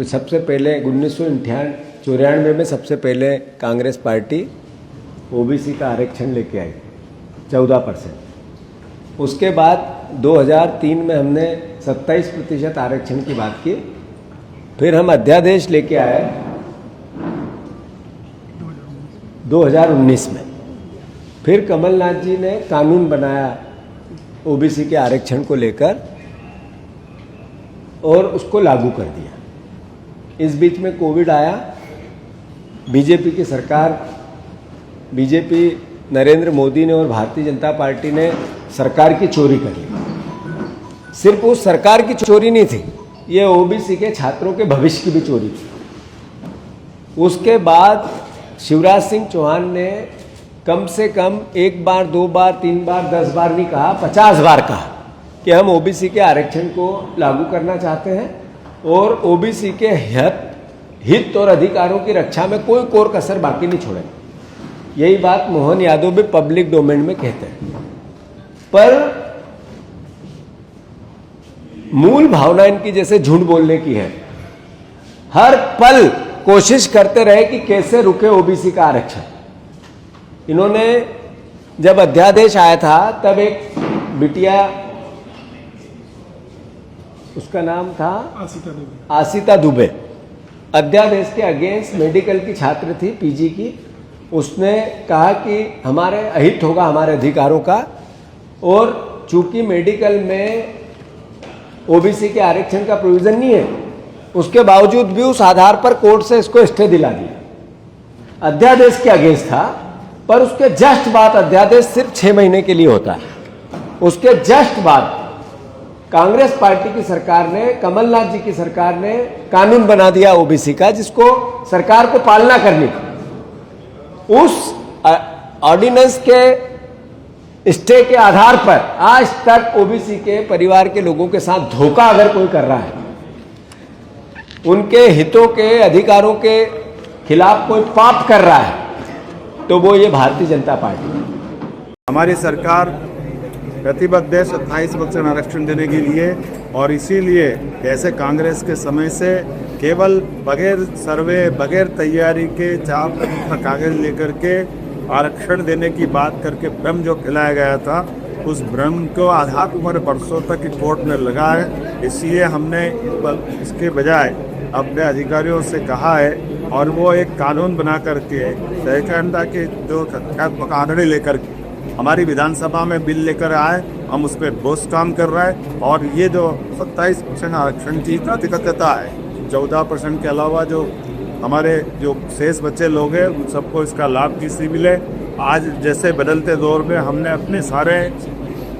सबसे पहले 1994 में सबसे पहले कांग्रेस पार्टी ओबीसी का आरक्षण लेके आई 14%। उसके बाद 2003 में हमने 27% आरक्षण की बात की। फिर हम अध्यादेश लेके आए 2019 में। फिर कमलनाथ जी ने कानून बनाया ओबीसी के आरक्षण को लेकर और उसको लागू कर दिया। इस बीच में कोविड आया, बीजेपी की सरकार, बीजेपी नरेंद्र मोदी ने और भारतीय जनता पार्टी ने सरकार की चोरी कर ली। सिर्फ उस सरकार की चोरी नहीं थी, ये ओबीसी के छात्रों के भविष्य की भी चोरी थी। उसके बाद शिवराज सिंह चौहान ने कम से कम 1 बार, 2 बार, 3 बार, 10 बार नहीं कहा, 50 बार कहा कि हम ओबीसी के आरक्षण को लागू करना चाहते हैं और ओबीसी के हित और अधिकारों की रक्षा में कोई कोर कसर बाकी नहीं छोड़ेंगे। यही बात मोहन यादव भी पब्लिक डोमेन में कहते हैं। पर मूल भावना इनकी जैसे झूठ बोलने की है। हर पल कोशिश करते रहे कि कैसे रुके ओबीसी का आरक्षण। इन्होंने जब अध्यादेश आया था तब एक बिटिया, उसका नाम था आसिता दुबे, अध्यादेश के अगेंस्ट मेडिकल की छात्र थी, पीजी की। उसने कहा कि हमारे अहित होगा हमारे अधिकारों का, और चूंकि मेडिकल में ओबीसी के आरक्षण का प्रोविजन नहीं है, उसके बावजूद भी उस आधार पर कोर्ट से इसको स्टे दिला दिया। अध्यादेश के अगेंस्ट था, पर उसके जस्ट बाद, अध्यादेश सिर्फ 6 महीने के लिए होता है, उसके जस्ट बाद कांग्रेस पार्टी की सरकार ने, कमलनाथ जी की सरकार ने कानून बना दिया ओबीसी का, जिसको सरकार को पालना करनी थी। उस ऑर्डिनेंस के स्टे के आधार पर आज तक ओबीसी के परिवार के लोगों के साथ धोखा अगर कोई कर रहा है, उनके हितों के, अधिकारों के खिलाफ कोई पाप कर रहा है, तो वो ये भारतीय जनता पार्टी है। हमारी सरकार प्रतिबद्ध है 27% आरक्षण देने के लिए, और इसीलिए जैसे कांग्रेस के समय से केवल बगैर सर्वे, बगैर तैयारी के 4% कागज लेकर के आरक्षण देने की बात करके भ्रम जो फैलाया गया था, उस भ्रम को आधार पर बरसों तक कोर्ट में लगा है। इसलिए हमने इसके बजाय अपने अधिकारियों से कहा है, और वो एक कानून बना करके सहकारिता के जो कानून लेकर के हमारी विधानसभा में बिल लेकर आए, हम उस पर ठोस काम कर रहे हैं। और ये जो 27% आरक्षण की प्रतिबद्धता है, 14% के अलावा जो हमारे जो शेष बच्चे लोग हैं, उन सबको इसका लाभ किसी मिले। आज जैसे बदलते दौर में हमने अपने सारे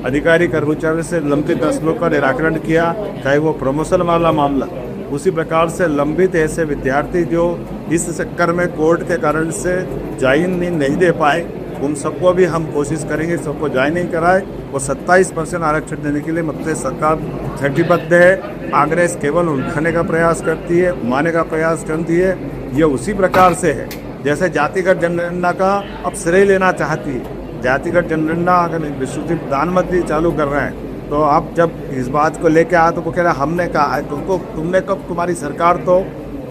अधिकारी कर्मचारियों से लंबित मसलों का निराकरण किया, चाहे वो प्रमोशन वाला मामला, उसी प्रकार से लंबित ऐसे विद्यार्थी जो इस चक्कर में कोर्ट के कारण से ज्वाइन नहीं दे पाए, उन सबको भी हम कोशिश करेंगे सबको ज्वाइन नहीं कराए। वो 27% आरक्षण देने के लिए मतलब सरकार प्रतिबद्ध है। कांग्रेस केवल उठाने का प्रयास करती है, घुमाने का प्रयास करती है। ये उसी प्रकार से है जैसे जातिगत जनगणना का अब श्रेय लेना चाहती है। जातिगत जनगणना अगर विश्व प्रधानमंत्री चालू कर रहे हैं, तो आप जब इस बात को लेके आए तो वो कह रहे हमने कहा है, तुमने कब, तुम्हारी सरकार तो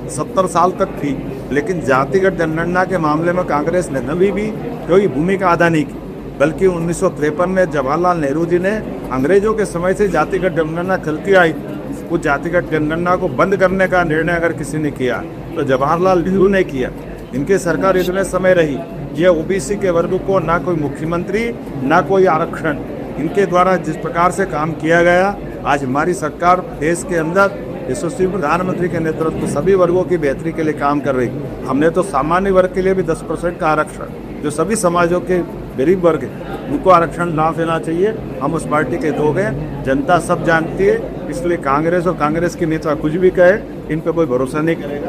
70 साल तक थी, लेकिन जातिगत जनगणना के मामले में कांग्रेस ने कभी भी कोई भूमिका अदा नहीं की। बल्कि 1953 में जवाहरलाल नेहरू जी ने अंग्रेजों के समय से जातिगत जनगणना चलती आई, उस जातिगत जनगणना को बंद करने का निर्णय अगर किसी ने किया तो जवाहरलाल नेहरू ने किया। इनकी सरकार इतने समय रही, ये ओबीसी के वर्ग को ना कोई मुख्यमंत्री ना कोई आरक्षण, इनके द्वारा जिस प्रकार से काम किया गया, आज हमारी सरकार देश के अंदर यशस्वी प्रधानमंत्री के नेतृत्व सभी वर्गों की बेहतरी के लिए काम कर रही। हमने तो सामान्य वर्ग के लिए भी 10% का आरक्षण, जो सभी समाजों के गरीब वर्ग है, उनको आरक्षण ना देना चाहिए। हम उस पार्टी के लोग हैं, जनता सब जानती है, इसलिए कांग्रेस और कांग्रेस के नेता कुछ भी कहे, इन पर कोई भरोसा नहीं करेगा।